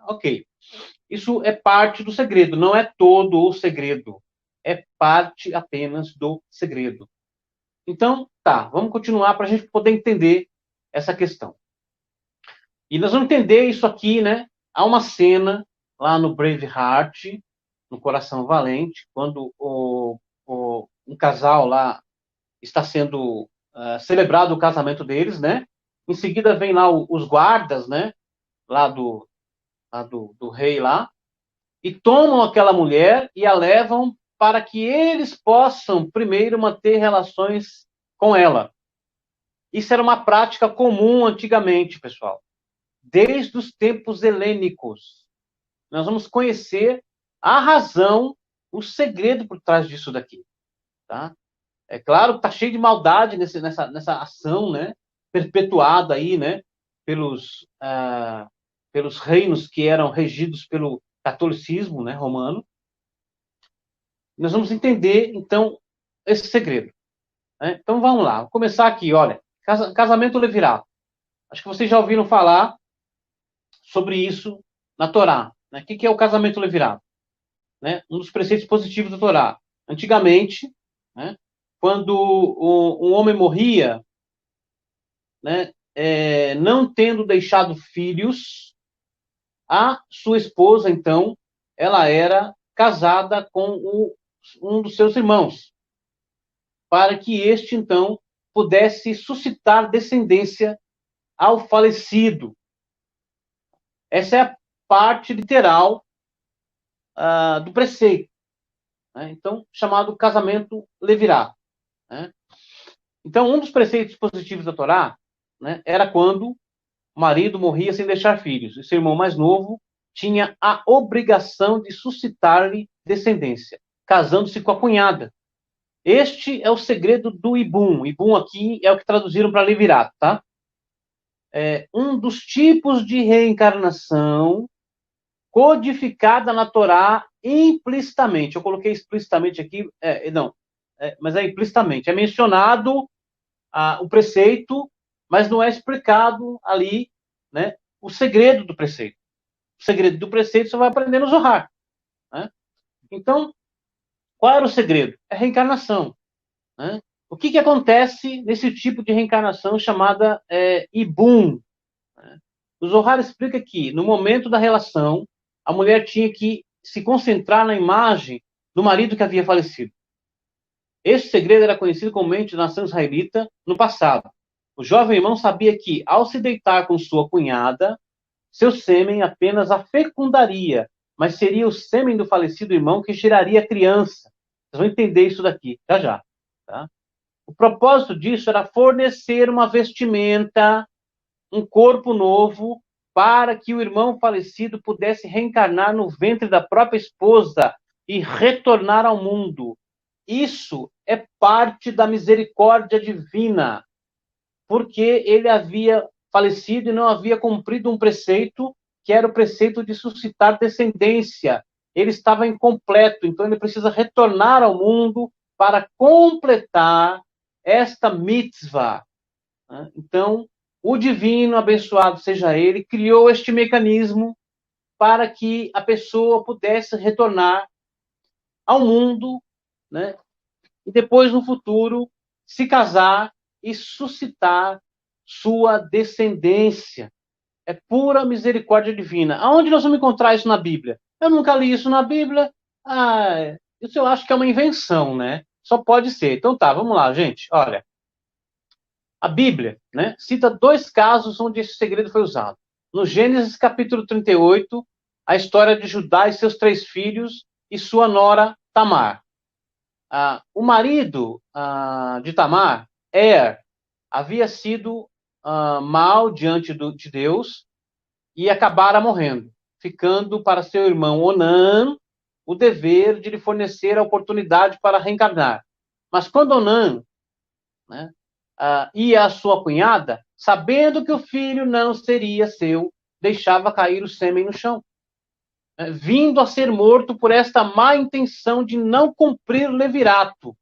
Ok. Isso é parte do segredo, não é todo o segredo. É parte apenas do segredo. Então, tá, vamos continuar para a gente poder entender essa questão. E nós vamos entender isso aqui, né? Há uma cena lá no Braveheart, no Coração Valente, quando um casal lá está sendo celebrado o casamento deles, né? Em seguida vem lá os guardas, né? Lá do rei lá, e tomam aquela mulher e a levam para que eles possam primeiro manter relações com ela. Isso era uma prática comum antigamente, pessoal. Desde os tempos helênicos. Nós vamos conhecer a razão, o segredo por trás disso daqui. Tá? É claro que está cheio de maldade nessa ação, né? Perpetuada aí, né? Pelos reinos que eram regidos pelo catolicismo, né? Romano. Nós vamos entender, então, esse segredo. Né? Então, vamos lá. Vou começar aqui, olha. Casamento levirato. Acho que vocês já ouviram falar sobre isso na Torá. Né? O que é o casamento levirato? Né? Um dos preceitos positivos da Torá. Antigamente, né? Quando um homem morria, né? Não tendo deixado filhos, a sua esposa, então, ela era casada com um dos seus irmãos, para que este, então, pudesse suscitar descendência ao falecido. Essa é a parte literal do preceito. Né? Então, chamado casamento levirato. Né? Então, um dos preceitos positivos da Torá, né, era quando o marido morria sem deixar filhos, e seu irmão mais novo tinha a obrigação de suscitar-lhe descendência, casando-se com a cunhada. Este é o segredo do Ibum. Ibum aqui é o que traduziram para levirato, tá? É um dos tipos de reencarnação codificada na Torá implicitamente. Eu coloquei explicitamente aqui, mas é implicitamente. É mencionado o preceito, mas não é explicado ali, né, o segredo do preceito. O segredo do preceito você vai aprender no Zohar. Né? Então, qual era o segredo? É a reencarnação. Né? O que acontece nesse tipo de reencarnação chamada Ibum? Né? O Zohar explica que, no momento da relação, a mulher tinha que se concentrar na imagem do marido que havia falecido. Este segredo era conhecido comumente na nação israelita no passado. O jovem irmão sabia que, ao se deitar com sua cunhada, seu sêmen apenas a fecundaria, mas seria o sêmen do falecido irmão que geraria a criança. Vocês vão entender isso daqui, já já. Tá? O propósito disso era fornecer uma vestimenta, um corpo novo, para que o irmão falecido pudesse reencarnar no ventre da própria esposa e retornar ao mundo. Isso é parte da misericórdia divina, porque ele havia falecido e não havia cumprido um preceito, que era o preceito de suscitar descendência. Ele estava incompleto, então ele precisa retornar ao mundo para completar esta mitzvah. Então, o divino, abençoado seja ele, criou este mecanismo para que a pessoa pudesse retornar ao mundo, né? E depois, no futuro, se casar e suscitar sua descendência. É pura misericórdia divina. Aonde nós vamos encontrar isso na Bíblia? Eu nunca li isso na Bíblia. Isso eu acho que é uma invenção, né? Só pode ser. Então tá, vamos lá, gente. Olha, a Bíblia, né, cita 2 casos onde esse segredo foi usado. No Gênesis capítulo 38, a história de Judá e seus 3 filhos e sua nora Tamar. O marido de Tamar, havia sido mal diante de Deus e acabara morrendo, ficando para seu irmão Onã o dever de lhe fornecer a oportunidade para reencarnar. Mas quando Onã, né, ia à sua cunhada, sabendo que o filho não seria seu, deixava cair o sêmen no chão, vindo a ser morto por esta má intenção de não cumprir o levirato.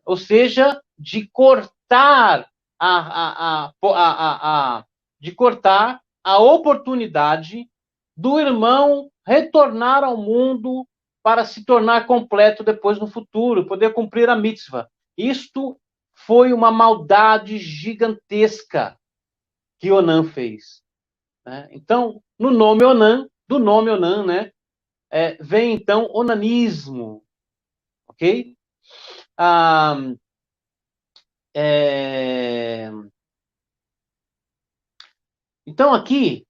Ou seja, de cortar a oportunidade do irmão retornar ao mundo para se tornar completo depois no futuro, poder cumprir a mitzvah. Isto foi uma maldade gigantesca que Onã fez. Né? Então, no nome Onã, do nome Onã, né, vem então onanismo, ok? Ah, Então aqui,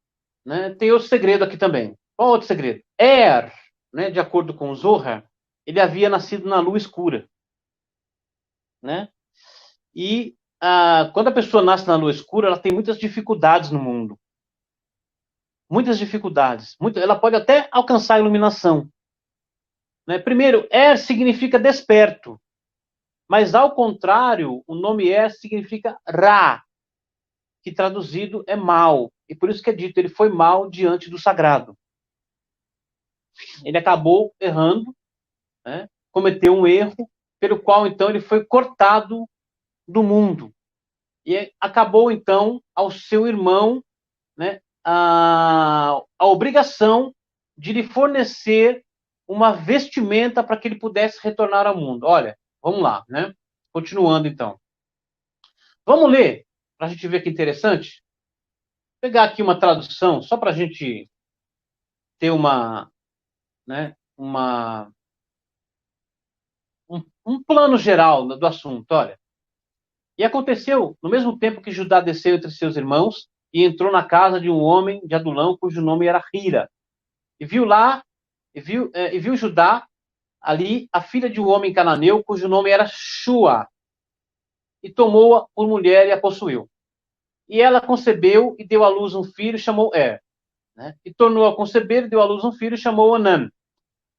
né, tem outro segredo aqui também. Qual outro segredo? Né, de acordo com Zohar, ele havia nascido na lua escura, né? E quando a pessoa nasce na lua escura, ela tem muitas dificuldades no mundo. Muitas dificuldades. Ela pode até alcançar a iluminação. Né? Primeiro, significa desperto. Mas, ao contrário, o nome significa Ra, que traduzido é mal. E por isso que é dito, ele foi mal diante do sagrado. Ele acabou errando, né? Cometeu um erro, pelo qual, então, ele foi cortado do mundo. E acabou, então, ao seu irmão, né, a obrigação de lhe fornecer uma vestimenta para que ele pudesse retornar ao mundo. Olha, vamos lá, né? Continuando, então. Vamos ler, para a gente ver que interessante. Vou pegar aqui uma tradução, só para a gente ter né, um plano geral do assunto. Olha. E aconteceu, no mesmo tempo que Judá desceu entre seus irmãos e entrou na casa de um homem de Adulão, cujo nome era Hira. E viu Judá ali a filha de um homem cananeu, cujo nome era Shua. E tomou-a por mulher e a possuiu. E ela concebeu e deu à luz um filho, chamou Né? E tornou a conceber e deu à luz um filho, chamou Onan.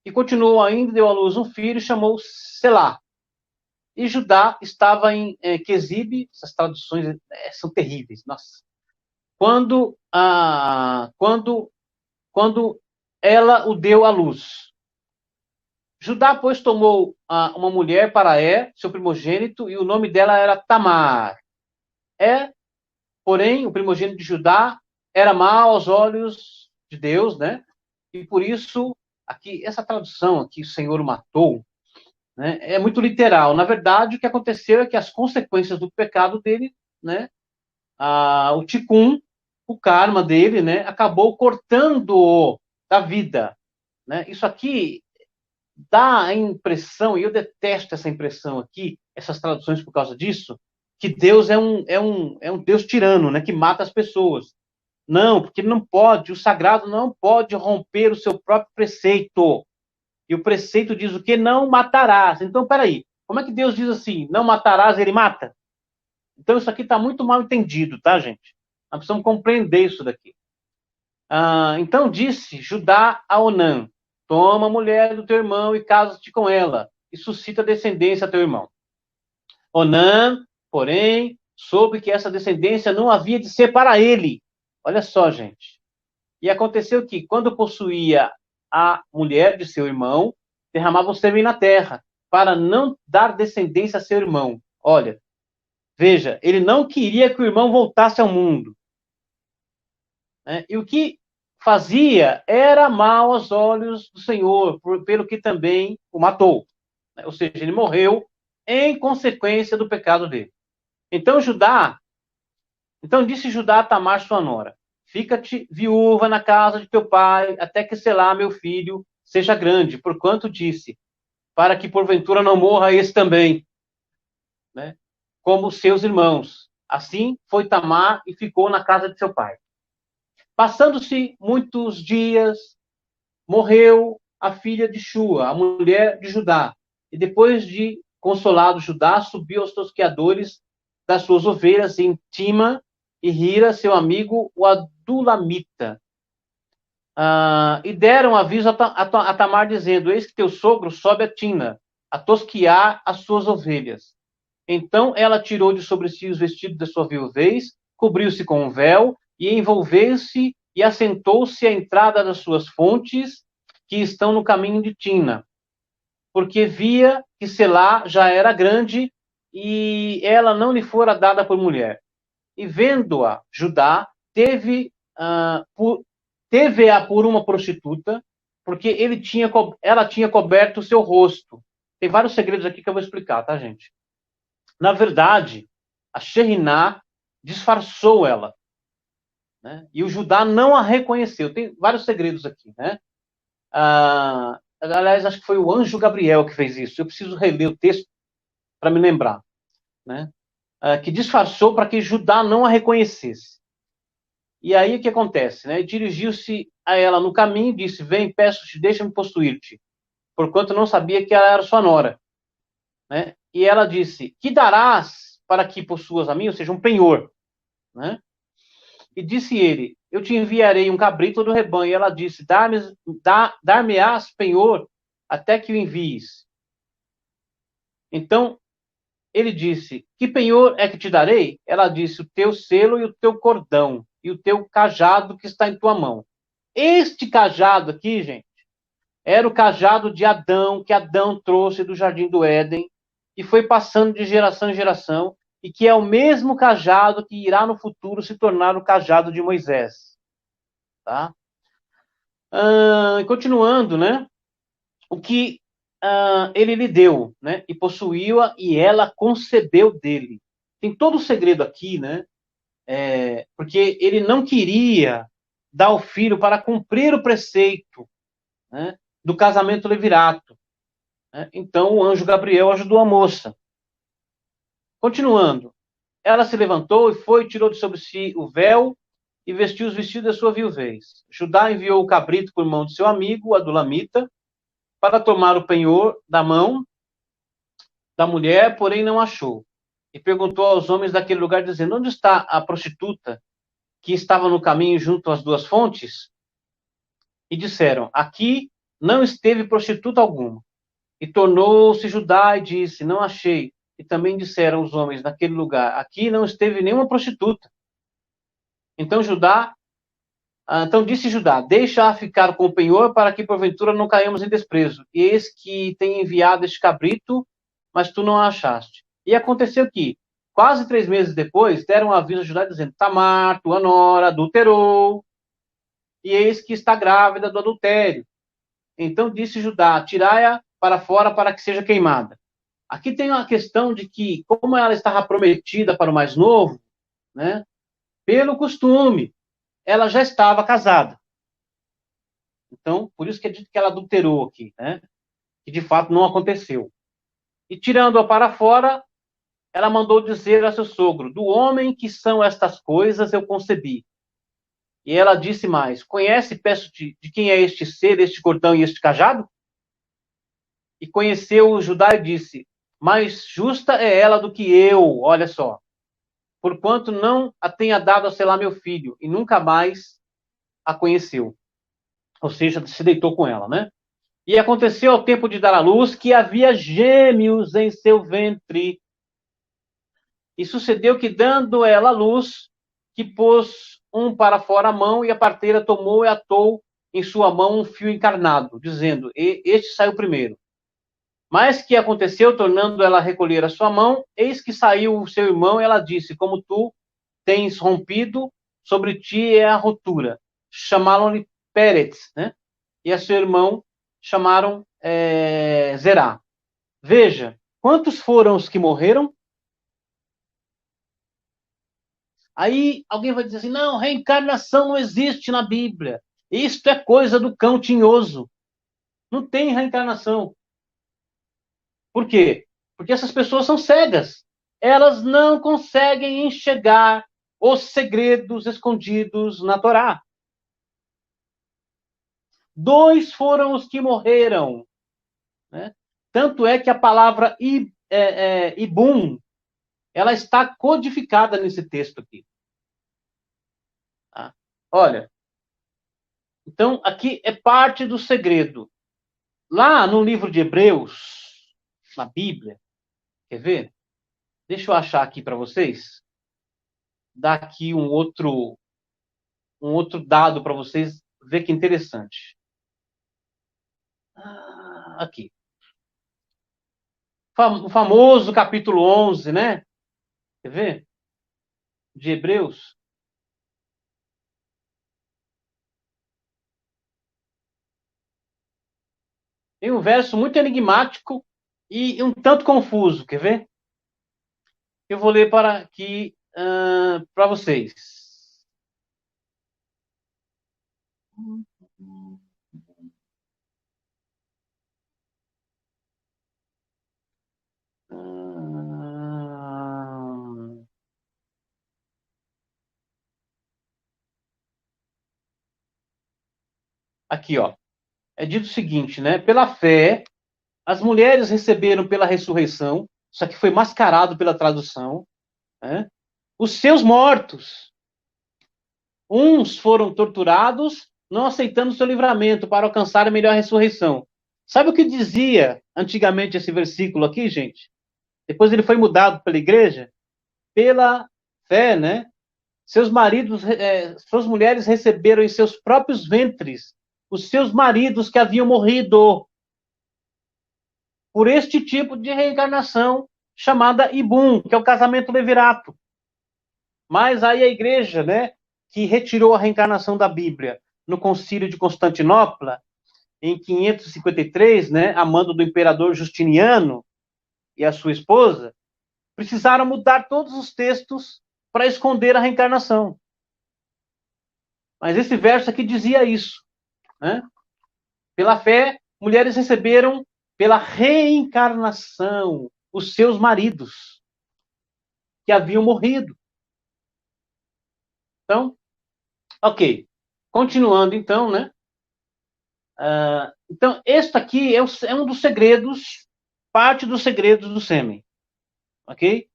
E continuou ainda, deu à luz um filho, chamou Selá. E Judá estava em Quezib, essas traduções são terríveis, nossa. Quando ela o deu à luz. Judá, pois, tomou uma mulher para seu primogênito, e o nome dela era Tamar. Porém, o primogênito de Judá era mau aos olhos de Deus, né? E por isso, aqui, essa tradução aqui, o Senhor o matou, né, é muito literal. Na verdade, o que aconteceu é que as consequências do pecado dele, né? O tikkun, o karma dele, né? Acabou cortando-o da vida. Né? Isso aqui dá a impressão, e eu detesto essa impressão aqui, essas traduções por causa disso, que Deus é um Deus tirano, né, que mata as pessoas. Não, porque ele não pode, o sagrado não pode romper o seu próprio preceito. E o preceito diz o que? Não matarás. Então, peraí, como é que Deus diz assim, não matarás, ele mata? Então, isso aqui está muito mal entendido, tá, gente? Nós precisamos compreender isso daqui. Então disse Judá a Onã, toma a mulher do teu irmão e casa-te com ela, e suscita descendência a teu irmão. Onã, porém, soube que essa descendência não havia de ser para ele. Olha só, gente. E aconteceu que, quando possuía a mulher de seu irmão, derramava o sêmen na terra, para não dar descendência a seu irmão. Olha, veja, ele não queria que o irmão voltasse ao mundo. E o que fazia era mal aos olhos do Senhor, pelo que também o matou. Ou seja, ele morreu em consequência do pecado dele. Então disse Judá a Tamar, sua nora, fica-te viúva na casa de teu pai, até que Selá, meu filho, seja grande, porquanto disse, para que porventura não morra esse também, né? Como seus irmãos. Assim foi Tamar e ficou na casa de seu pai. Passando-se muitos dias, morreu a filha de Shua, a mulher de Judá. E depois de consolado Judá, subiu aos tosqueadores das suas ovelhas em Tima e Hira, seu amigo, o Adulamita. E deram aviso a Tamar, dizendo, eis que teu sogro sobe a Tina, a tosquiar as suas ovelhas. Então ela tirou de sobre si os vestidos da sua viuvez, cobriu-se com um véu, e envolveu-se e assentou-se à entrada das suas fontes, que estão no caminho de Tina, porque via que Selá já era grande e ela não lhe fora dada por mulher. E vendo-a, Judá teve teve-a por uma prostituta, porque ela tinha coberto o seu rosto. Tem vários segredos aqui que eu vou explicar, tá, gente? Na verdade, a Sheriná disfarçou ela, né? E o Judá não a reconheceu. Tem vários segredos aqui, né? Aliás, acho que foi o anjo Gabriel que fez isso. Eu preciso reler o texto para me lembrar, né? Que disfarçou para que Judá não a reconhecesse. E aí o que acontece, né? Dirigiu-se a ela no caminho e disse: Vem, peço-te, deixa-me possuir-te, porquanto não sabia que ela era sua nora, né? E ela disse: Que darás para que possuas a mim? Ou seja, um penhor, né? E disse ele: Eu te enviarei um cabrito do rebanho. E ela disse: Dar-me-ás penhor até que o envies. Então ele disse: Que penhor é que te darei? Ela disse: O teu selo e o teu cordão e o teu cajado que está em tua mão. Este cajado aqui, gente, era o cajado de Adão, que Adão trouxe do jardim do Éden e foi passando de geração em geração, e que é o mesmo cajado que irá no futuro se tornar o cajado de Moisés. Tá? Continuando, né? O que ele lhe deu, né? E possuiu-a e ela concebeu dele. Tem todo o segredo aqui, né? Porque ele não queria dar o filho para cumprir o preceito, né, do casamento levirato. Né? Então o anjo Gabriel ajudou a moça. Continuando, ela se levantou e foi, tirou de sobre si o véu e vestiu os vestidos da sua viuvez. Judá enviou o cabrito por mão de seu amigo, o adulamita, para tomar o penhor da mão da mulher, porém não achou. E perguntou aos homens daquele lugar, dizendo: Onde está a prostituta que estava no caminho junto às duas fontes? E disseram: Aqui não esteve prostituta alguma. E tornou-se Judá e disse: Não achei. E também disseram os homens naquele lugar: Aqui não esteve nenhuma prostituta. Então disse Judá: Deixa-a ficar com o penhor, para que porventura não caímos em desprezo. E eis que tem enviado este cabrito, mas tu não a achaste. E aconteceu que, quase 3 meses depois, deram aviso a Judá, dizendo: Tamar, tua nora, adulterou, e eis que está grávida do adultério. Então disse Judá: Tirai-a para fora para que seja queimada. Aqui tem uma questão de que, como ela estava prometida para o mais novo, né, pelo costume, ela já estava casada. Então, por isso que é dito que ela adulterou aqui, né? Que de fato não aconteceu. E tirando-a para fora, ela mandou dizer a seu sogro: Do homem que são estas coisas eu concebi. E ela disse mais: Conhece, peço-te, de quem é este ser, este cordão e este cajado? E conheceu o Judá e disse: Mais justa é ela do que eu, olha só, porquanto não a tenha dado a selar meu filho, e nunca mais a conheceu. Ou seja, se deitou com ela, né? E aconteceu ao tempo de dar à luz que havia gêmeos em seu ventre. E sucedeu que, dando ela à luz, que pôs um para fora a mão, e a parteira tomou e atou em sua mão um fio encarnado, dizendo: Este saiu primeiro. Mas que aconteceu, tornando ela a recolher a sua mão, eis que saiu o seu irmão, e ela disse: Como tu tens rompido, sobre ti é a rotura. Chamaram-lhe Pérez, né? E a seu irmão chamaram Zerá. Veja, quantos foram os que morreram? Aí alguém vai dizer assim: não, reencarnação não existe na Bíblia. Isto é coisa do cão tinhoso. Não tem reencarnação. Por quê? Porque essas pessoas são cegas. Elas não conseguem enxergar os segredos escondidos na Torá. 2 foram os que morreram. Né? Tanto é que a palavra Ibum, ela está codificada nesse texto aqui. Tá? Olha, então aqui é parte do segredo. Lá no livro de Hebreus, na Bíblia, quer ver? Deixa eu achar aqui para vocês. Dar aqui um outro dado para vocês ver que interessante. Aqui. O famoso capítulo 11, né? Quer ver? De Hebreus. Tem um verso muito enigmático e um tanto confuso. Quer ver? Eu vou ler para aqui para vocês. Ah, aqui, ó. É dito o seguinte, né? Pela fé, as mulheres receberam pela ressurreição, isso aqui foi mascarado pela tradução, né? Os seus mortos. Uns foram torturados, não aceitando seu livramento para alcançar a melhor ressurreição. Sabe o que dizia antigamente esse versículo aqui, gente? Depois ele foi mudado pela igreja. Pela fé, né? Seus maridos, suas mulheres receberam em seus próprios ventres os seus maridos que haviam morrido por este tipo de reencarnação chamada Ibum, que é o casamento levirato. Mas aí a igreja, né, que retirou a reencarnação da Bíblia no Concílio de Constantinopla, em 553, né, a mando do imperador Justiniano e a sua esposa, precisaram mudar todos os textos para esconder a reencarnação. Mas esse verso aqui dizia isso, né? Pela fé, mulheres receberam pela reencarnação os seus maridos que haviam morrido. Então, ok. Continuando, então, né? Então, este aqui é um dos segredos, parte dos segredos do sêmen, ok?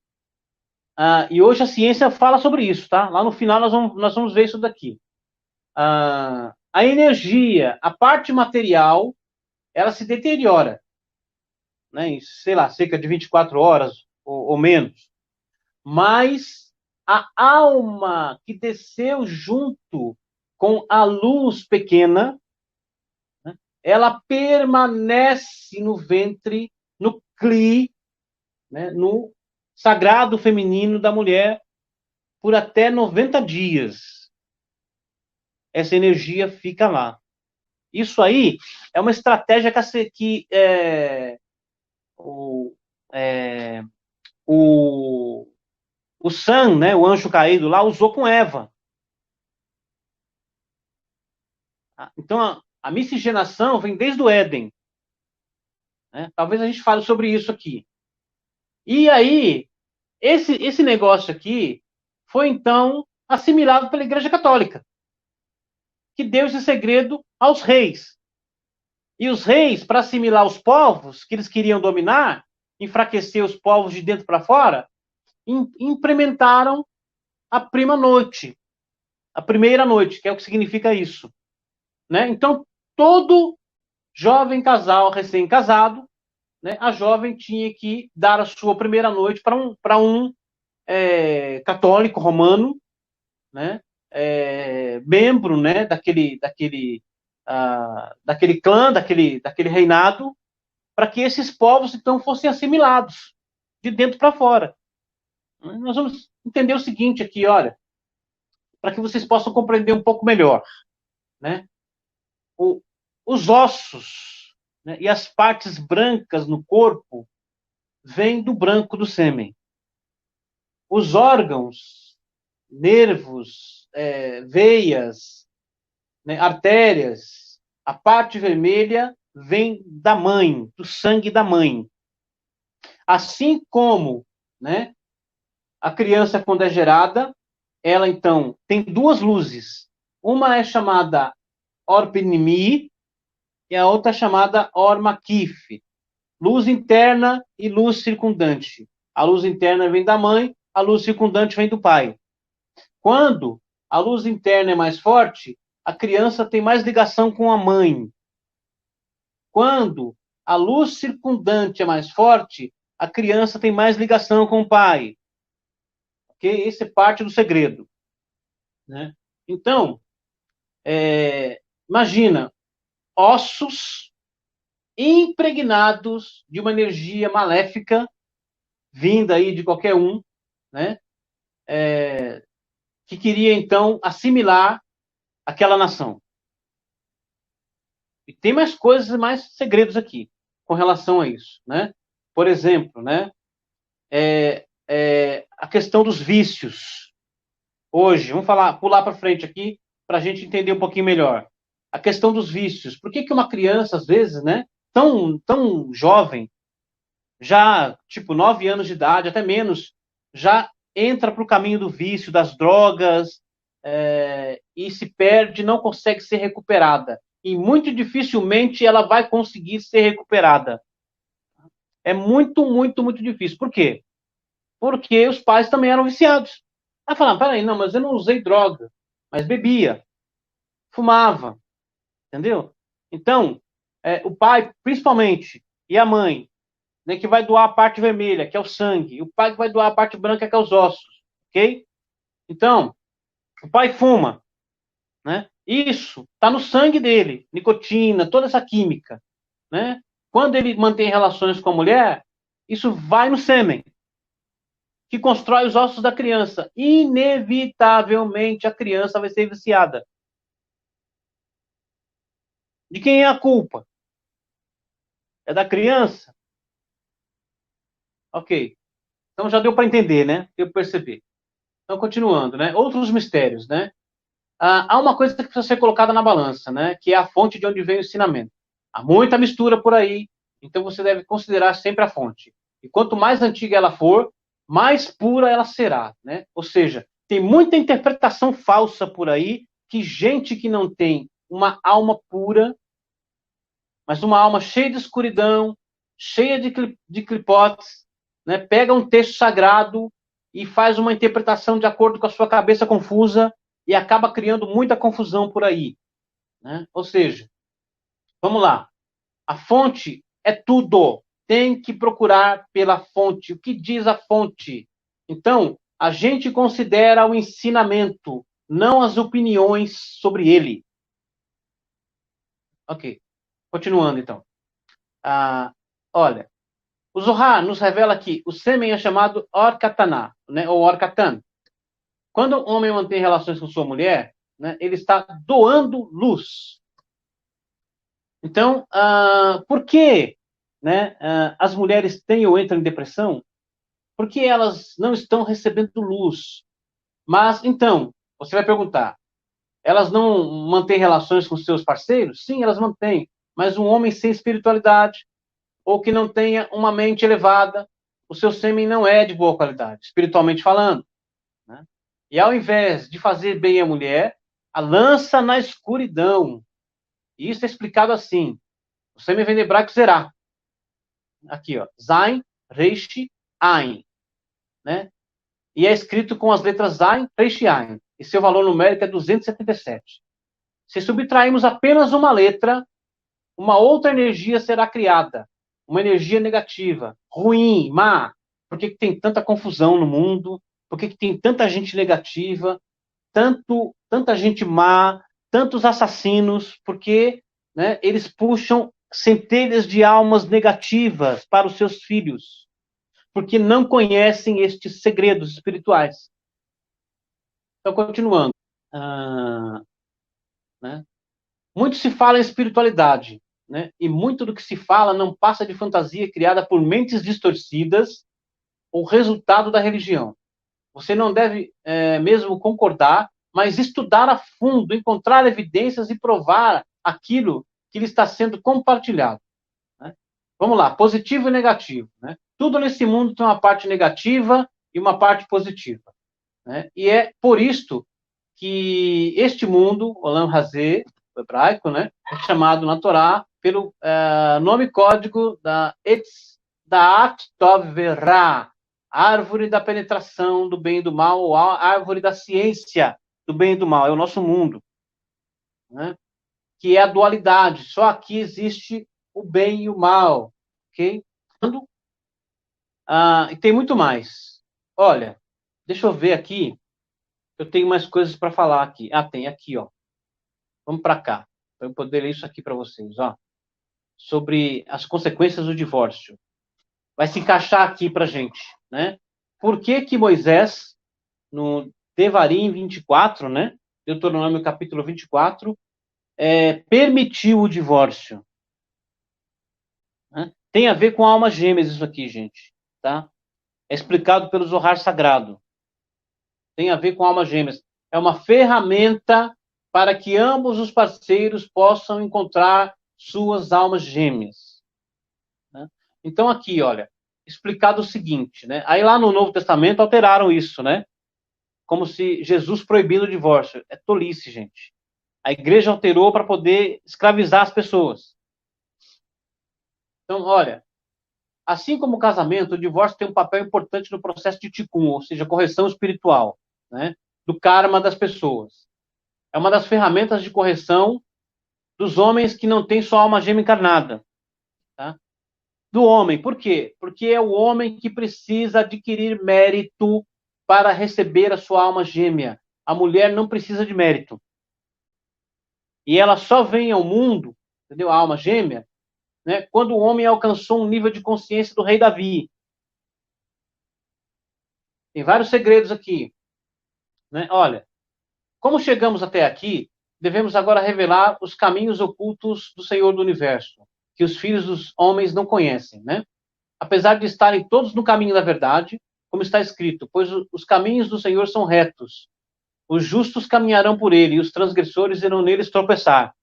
E hoje a ciência fala sobre isso, tá? Lá no final nós vamos ver isso daqui. A energia, a parte material, ela se deteriora, né? Em, sei lá, cerca de 24 horas ou menos. Mas a alma que desceu junto com a luz pequena, né, ela permanece no ventre, no cli, né, no sagrado feminino da mulher, por até 90 dias. Essa energia fica lá. Isso aí é uma estratégia o, é, o, o Sam, né, o anjo caído lá, usou com Eva. Então, a miscigenação vem desde o Éden. Né? Talvez a gente fale sobre isso aqui. E aí, esse negócio aqui foi, então, assimilado pela Igreja Católica, que deu esse segredo aos reis. E os reis, para assimilar os povos que eles queriam dominar, enfraquecer os povos de dentro para fora, implementaram a prima noite, a primeira noite, que é o que significa isso. Né? Então, todo jovem casal recém-casado, né, a jovem tinha que dar a sua primeira noite para um católico romano, né, membro, né, daquele clã, daquele reinado, para que esses povos então fossem assimilados de dentro para fora. Nós vamos entender o seguinte aqui, olha, para que vocês possam compreender um pouco melhor, né? Os ossos, né, e as partes brancas no corpo vêm do branco do sêmen. Os órgãos, nervos, veias, né, artérias, a parte vermelha vem da mãe, do sangue da mãe. Assim como, né, a criança, quando é gerada, ela então tem duas luzes. Uma é chamada Orpinimi e a outra é chamada Ormakif. Luz interna e luz circundante. A luz interna vem da mãe, a luz circundante vem do pai. Quando a luz interna é mais forte, a criança tem mais ligação com a mãe. Quando a luz circundante é mais forte, a criança tem mais ligação com o pai. Okay? Esse é parte do segredo. Né? Então, imagina, ossos impregnados de uma energia maléfica vinda aí de qualquer um, né? Que queria, então, assimilar aquela nação. E tem mais coisas, mais segredos aqui com relação a isso, né? Por exemplo, né? A questão dos vícios. Hoje, vamos pular para frente aqui para a gente entender um pouquinho melhor. A questão dos vícios. Por que uma criança, às vezes, né? Tão jovem, já, tipo, 9 anos de idade, até menos, já entra para o caminho do vício, das drogas, e se perde, não consegue ser recuperada. E muito dificilmente ela vai conseguir ser recuperada. É muito, muito, muito difícil. Por quê? Porque os pais também eram viciados. Aí falaram, peraí, não, mas eu não usei droga, mas bebia, fumava, entendeu? Então, o pai, principalmente, e a mãe, né, que vai doar a parte vermelha, que é o sangue, e o pai que vai doar a parte branca, que é os ossos, ok? Então, o pai fuma, né? Isso está no sangue dele, nicotina, toda essa química, né? Quando ele mantém relações com a mulher, isso vai no sêmen, que constrói os ossos da criança. Inevitavelmente a criança vai ser viciada. De quem é a culpa? É da criança? Ok. Então já deu para entender, né? Deu para perceber. Então, continuando, né? Outros mistérios, né? Há uma coisa que precisa ser colocada na balança, né? Que é a fonte de onde vem o ensinamento. Há muita mistura por aí, então você deve considerar sempre a fonte. E quanto mais antiga ela for, mais pura ela será, né? Ou seja, tem muita interpretação falsa por aí que gente que não tem uma alma pura, mas uma alma cheia de escuridão, cheia de clipotes, né? Pega um texto sagrado e faz uma interpretação de acordo com a sua cabeça confusa e acaba criando muita confusão por aí, né? Ou seja, vamos lá. A fonte é tudo. Tem que procurar pela fonte. O que diz a fonte? Então, a gente considera o ensinamento, não as opiniões sobre ele. Ok. Continuando, então. Olha, o Zohar nos revela que o sêmen é chamado Or-Kataná, né, ou Or-Katan. Quando o homem mantém relações com sua mulher, né, ele está doando luz. Então, por que, né, as mulheres têm ou entram em depressão? Porque elas não estão recebendo luz. Mas, então, você vai perguntar, elas não mantêm relações com seus parceiros? Sim, elas mantêm. Mas um homem sem espiritualidade, ou que não tenha uma mente elevada, o seu sêmen não é de boa qualidade, espiritualmente falando, né? E ao invés de fazer bem a mulher, a lança na escuridão. E isso é explicado assim. O sêmen vem de hebraico zerá. Aqui, ó. Zain, Reish, Ain. Né? E é escrito com as letras Zain, Reish e Ain. E seu valor numérico é 277. Se subtrairmos apenas uma letra, uma outra energia será criada. Uma energia negativa, ruim, má. Por que tem tanta confusão no mundo? Por que tem tanta gente negativa? Tanta gente má? Tantos assassinos? Porque, né, eles puxam centelhas de almas negativas para os seus filhos. Porque não conhecem estes segredos espirituais. Então, continuando. Né? Muito se fala em espiritualidade, né? E muito do que se fala não passa de fantasia criada por mentes distorcidas ou resultado da religião. Você não deve mesmo concordar, mas estudar a fundo, encontrar evidências e provar aquilo que lhe está sendo compartilhado. Né? Vamos lá, positivo e negativo. Né? Tudo nesse mundo tem uma parte negativa e uma parte positiva. Né? E é por isto que este mundo, Olam Hazé, o hebraico, né, é chamado na Torá pelo nome código da Etz Da'at Tov Verá, árvore da penetração do bem e do mal, ou árvore da ciência do bem e do mal, é o nosso mundo, né, que é a dualidade, só aqui existe o bem e o mal, ok? E tem muito mais. Olha, deixa eu ver aqui, eu tenho mais coisas para falar aqui. Tem aqui, ó. Vamos para cá, para eu poder ler isso aqui para vocês, ó. Sobre as consequências do divórcio. Vai se encaixar aqui para gente, né? Por que que Moisés, no Devarim 24, né? Deuteronômio capítulo 24, permitiu o divórcio. Né? Tem a ver com almas gêmeas isso aqui, gente. Tá? É explicado pelo Zohar Sagrado. Tem a ver com almas gêmeas. É uma ferramenta para que ambos os parceiros possam encontrar suas almas gêmeas. Né? Então, aqui, olha, explicado o seguinte, né? Aí lá no Novo Testamento alteraram isso, né? Como se Jesus proibindo o divórcio. É tolice, gente. A igreja alterou para poder escravizar as pessoas. Então, olha, assim como o casamento, o divórcio tem um papel importante no processo de tikkun, ou seja, correção espiritual, né? Do karma das pessoas. É uma das ferramentas de correção dos homens que não têm sua alma gêmea encarnada. Tá? Do homem. Por quê? Porque é o homem que precisa adquirir mérito para receber a sua alma gêmea. A mulher não precisa de mérito. E ela só vem ao mundo, entendeu? A alma gêmea, né? Quando o homem alcançou um nível de consciência do rei Davi. Tem vários segredos aqui. Né? Olha, como chegamos até aqui, devemos agora revelar os caminhos ocultos do Senhor do Universo, que os filhos dos homens não conhecem, né? Apesar de estarem todos no caminho da verdade, como está escrito, pois os caminhos do Senhor são retos. Os justos caminharão por ele, e os transgressores irão neles tropeçar.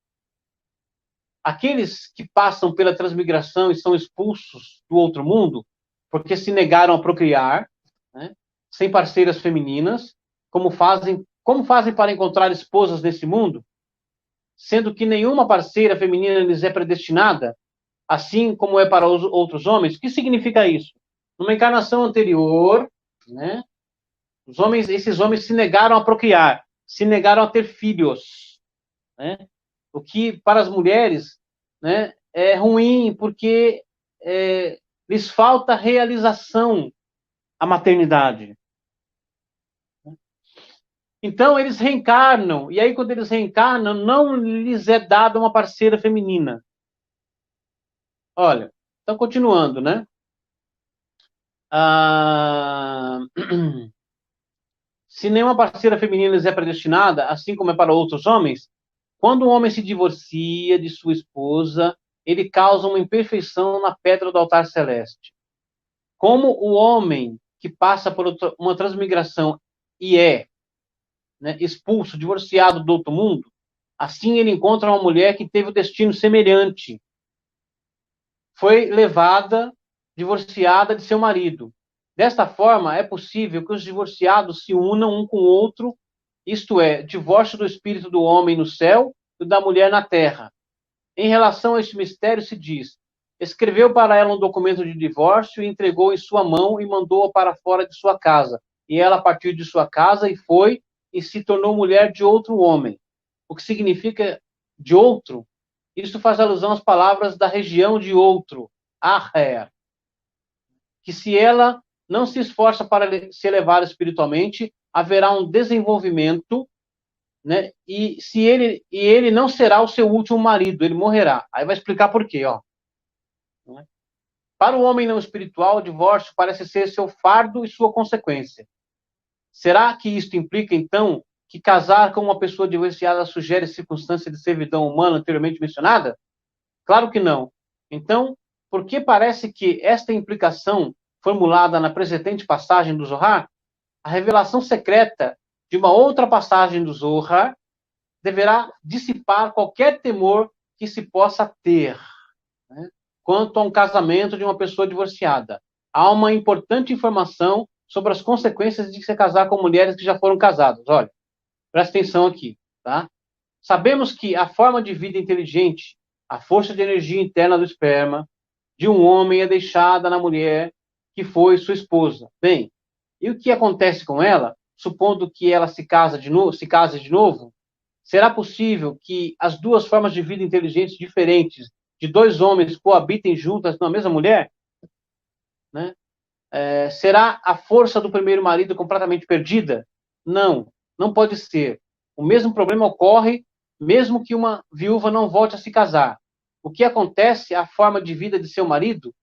Aqueles que passam pela transmigração e são expulsos do outro mundo, porque se negaram a procriar, né, sem parceiras femininas, como fazem para encontrar esposas nesse mundo, sendo que nenhuma parceira feminina lhes é predestinada, assim como é para os outros homens? O que significa isso? Numa encarnação anterior, né, esses homens se negaram a procriar, se negaram a ter filhos, né? O que para as mulheres, né, é ruim, porque lhes falta realização à maternidade. Então, eles reencarnam, e aí, quando eles reencarnam, não lhes é dada uma parceira feminina. Olha, então, continuando, né? Se nenhuma parceira feminina lhes é predestinada, assim como é para outros homens, quando um homem se divorcia de sua esposa, ele causa uma imperfeição na pedra do altar celeste. Como o homem que passa por uma transmigração e né, expulso, divorciado do outro mundo, assim ele encontra uma mulher que teve o destino semelhante. Foi levada, divorciada de seu marido. Desta forma, é possível que os divorciados se unam um com o outro, isto é, divórcio do espírito do homem no céu e da mulher na terra. Em relação a este mistério se diz: escreveu para ela um documento de divórcio e entregou em sua mão e mandou-a para fora de sua casa. E ela partiu de sua casa e foi e se tornou mulher de outro homem. O que significa de outro? Isso faz alusão às palavras da região de outro, Aher, que se ela não se esforça para se elevar espiritualmente, haverá um desenvolvimento, né? E ele não será o seu último marido, ele morrerá. Aí vai explicar por quê, ó. Para o homem não espiritual, o divórcio parece ser seu fardo e sua consequência. Será que isto implica, então, que casar com uma pessoa divorciada sugere circunstância de servidão humana anteriormente mencionada? Claro que não. Então, por que parece que esta implicação formulada na precedente passagem do Zohar, a revelação secreta de uma outra passagem do Zohar, deverá dissipar qualquer temor que se possa ter, né, quanto a um casamento de uma pessoa divorciada. Há uma importante informação sobre as consequências de se casar com mulheres que já foram casadas. Olha, presta atenção aqui, tá? Sabemos que a forma de vida inteligente, a força de energia interna do esperma de um homem é deixada na mulher que foi sua esposa. Bem, e o que acontece com ela, supondo que ela se case de novo? Será possível que as duas formas de vida inteligentes diferentes de dois homens coabitem juntas na mesma mulher? Né? Será a força do primeiro marido completamente perdida? Não, não pode ser. O mesmo problema ocorre mesmo que uma viúva não volte a se casar. O que acontece à forma de vida de seu marido,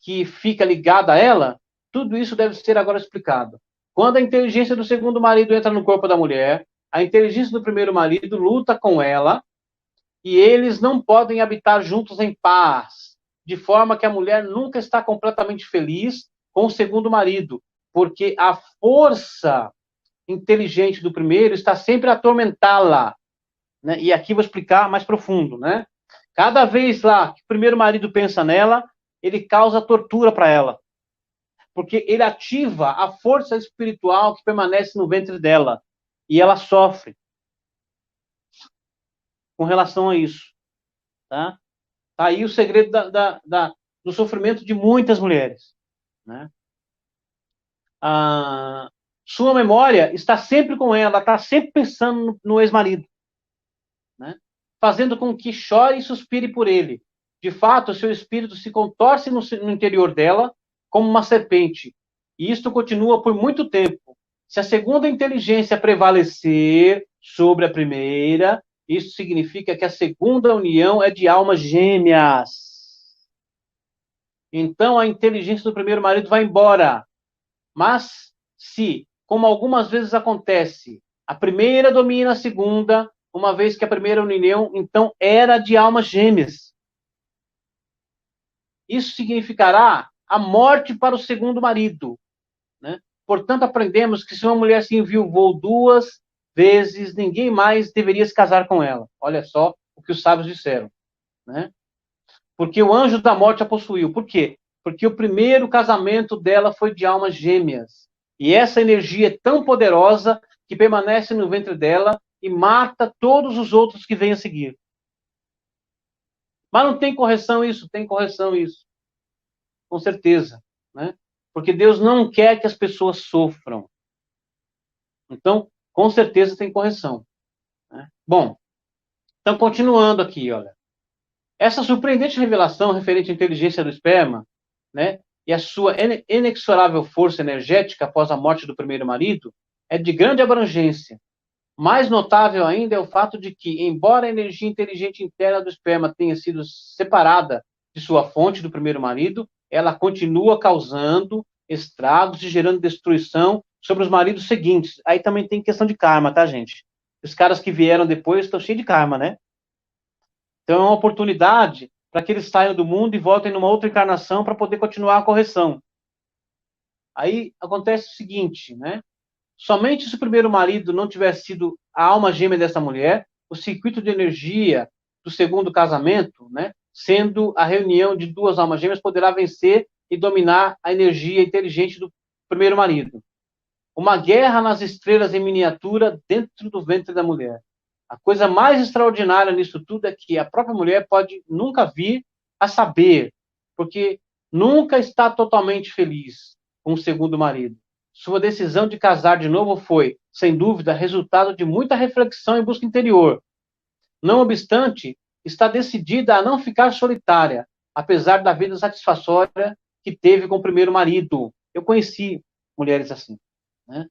que fica ligada a ela, tudo isso deve ser agora explicado. Quando a inteligência do segundo marido entra no corpo da mulher, a inteligência do primeiro marido luta com ela, e eles não podem habitar juntos em paz, de forma que a mulher nunca está completamente feliz com o segundo marido, porque a força inteligente do primeiro está sempre a atormentá-la, né? E aqui vou explicar mais profundo, né? Cada vez lá que o primeiro marido pensa nela, ele causa tortura para ela, porque ele ativa a força espiritual que permanece no ventre dela, e ela sofre com relação a isso, tá? Tá aí o segredo do sofrimento de muitas mulheres, né? Sua memória está sempre com ela está sempre pensando no ex-marido, né? Fazendo com que chore e suspire por ele. De fato, o seu espírito se contorce no interior dela como uma serpente. E isto continua por muito tempo. Se a segunda inteligência prevalecer sobre a primeira, isso significa que a segunda união é de almas gêmeas. Então a inteligência do primeiro marido vai embora. Mas se, como algumas vezes acontece, a primeira domina a segunda, uma vez que a primeira união, então, era de almas gêmeas. Isso significará a morte para o segundo marido, né? Portanto, aprendemos que se uma mulher se enviuvou 2 vezes, ninguém mais deveria se casar com ela. Olha só o que os sábios disseram, né? Porque o anjo da morte a possuiu. Por quê? Porque o primeiro casamento dela foi de almas gêmeas. E essa energia é tão poderosa que permanece no ventre dela e mata todos os outros que vêm a seguir. Mas não tem correção isso? Tem correção isso. Com certeza, né? Porque Deus não quer que as pessoas sofram. Então, com certeza tem correção, né? Bom, então continuando aqui, olha. Essa surpreendente revelação referente à inteligência do esperma, né, e a sua inexorável força energética após a morte do primeiro marido, é de grande abrangência. Mais notável ainda é o fato de que, embora a energia inteligente interna do esperma tenha sido separada de sua fonte do primeiro marido, ela continua causando estragos e gerando destruição sobre os maridos seguintes. Aí também tem questão de karma, tá, gente? Os caras que vieram depois estão cheios de karma, né? Então é uma oportunidade para que eles saiam do mundo e voltem numa outra encarnação para poder continuar a correção. Aí acontece o seguinte, né? Somente se o primeiro marido não tivesse sido a alma gêmea dessa mulher, o circuito de energia do segundo casamento, né, sendo a reunião de 2 almas gêmeas, poderá vencer e dominar a energia inteligente do primeiro marido. Uma guerra nas estrelas em miniatura dentro do ventre da mulher. A coisa mais extraordinária nisso tudo é que a própria mulher pode nunca vir a saber, porque nunca está totalmente feliz com o segundo marido. Sua decisão de casar de novo foi, sem dúvida, resultado de muita reflexão e busca interior. Não obstante, está decidida a não ficar solitária, apesar da vida satisfatória que teve com o primeiro marido. Eu conheci mulheres assim, né,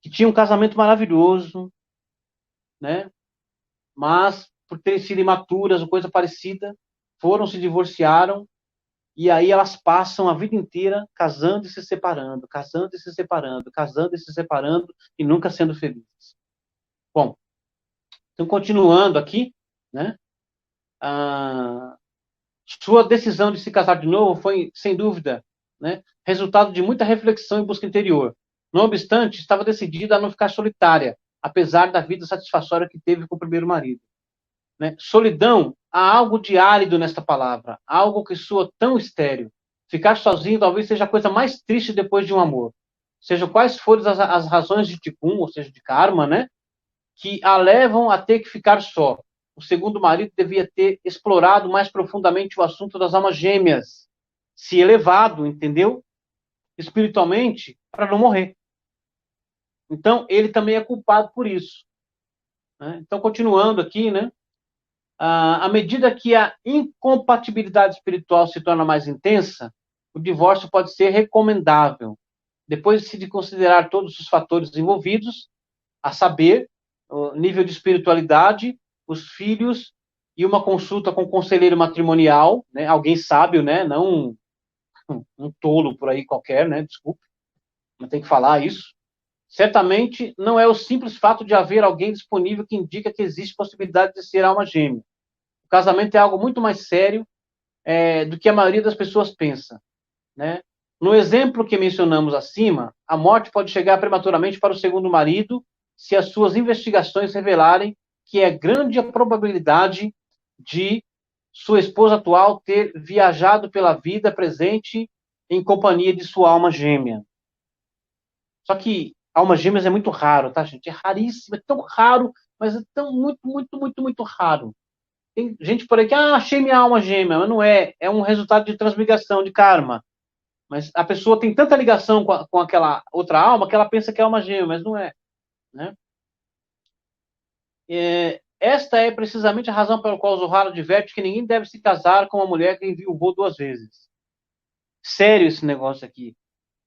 que tinham um casamento maravilhoso, né, mas por terem sido imaturas ou coisa parecida, se divorciaram, e aí elas passam a vida inteira casando e se separando, casando e se separando, casando e se separando, e nunca sendo felizes. Bom, então continuando aqui, né, sua decisão de se casar de novo foi, sem dúvida, né, resultado de muita reflexão e busca interior. Não obstante, estava decidida a não ficar solitária, apesar da vida satisfatória que teve com o primeiro marido. Né? Solidão, há algo de árido nesta palavra, algo que soa tão estéril. Ficar sozinho talvez seja a coisa mais triste depois de um amor. Seja quais forem as razões de Tikkun, ou seja, de karma, né, que a levam a ter que ficar só. O segundo marido devia ter explorado mais profundamente o assunto das almas gêmeas, se elevado, entendeu? Espiritualmente, para não morrer. Então, ele também é culpado por isso. Né? Então, continuando aqui, né? À medida que a incompatibilidade espiritual se torna mais intensa, o divórcio pode ser recomendável, depois de considerar todos os fatores envolvidos, a saber, o nível de espiritualidade, os filhos e uma consulta com o conselheiro matrimonial, né? Alguém sábio, né? Não um tolo por aí qualquer, né? Desculpe, mas tem que falar isso. Certamente não é o simples fato de haver alguém disponível que indica que existe possibilidade de ser alma gêmea. O casamento é algo muito mais sério do que a maioria das pessoas pensa, né? No exemplo que mencionamos acima, a morte pode chegar prematuramente para o segundo marido se as suas investigações revelarem que é grande a probabilidade de sua esposa atual ter viajado pela vida presente em companhia de sua alma gêmea. Só que almas gêmeas é muito raro, tá, gente? É raríssimo, é tão raro, mas é tão muito, muito, muito, muito raro. Tem gente por aí que, achei minha alma gêmea, mas não é. É um resultado de transmigração, de karma. Mas a pessoa tem tanta ligação com aquela outra alma que ela pensa que é alma gêmea, mas não é, né? Esta é precisamente a razão pela qual Zohar adverte que ninguém deve se casar com uma mulher que enviou 2 vezes. Sério esse negócio aqui,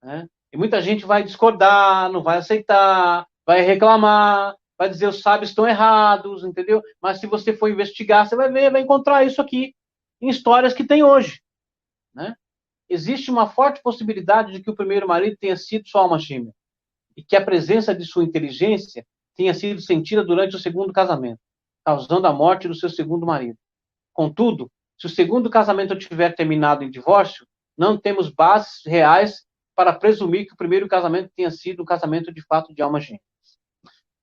né? E muita gente vai discordar, não vai aceitar, vai reclamar, vai dizer os sábios estão errados, entendeu? Mas se você for investigar, você vai ver, vai encontrar isso aqui em histórias que tem hoje, né? Existe uma forte possibilidade de que o primeiro marido tenha sido sua alma gêmea e que a presença de sua inteligência tenha sido sentida durante o segundo casamento, causando a morte do seu segundo marido. Contudo, se o segundo casamento tiver terminado em divórcio, não temos bases reais para presumir que o primeiro casamento tenha sido um casamento de fato de alma gêmea.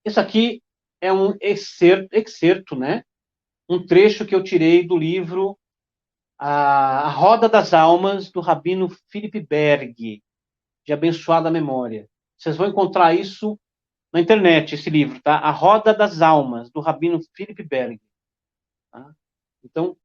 Isso aqui é um excerto, né? Um trecho que eu tirei do livro A Roda das Almas, do Rabino Philip Berg, de abençoada memória. Vocês vão encontrar isso na internet, esse livro, tá? A Roda das Almas, do Rabino Philip Berg. Tá? Então,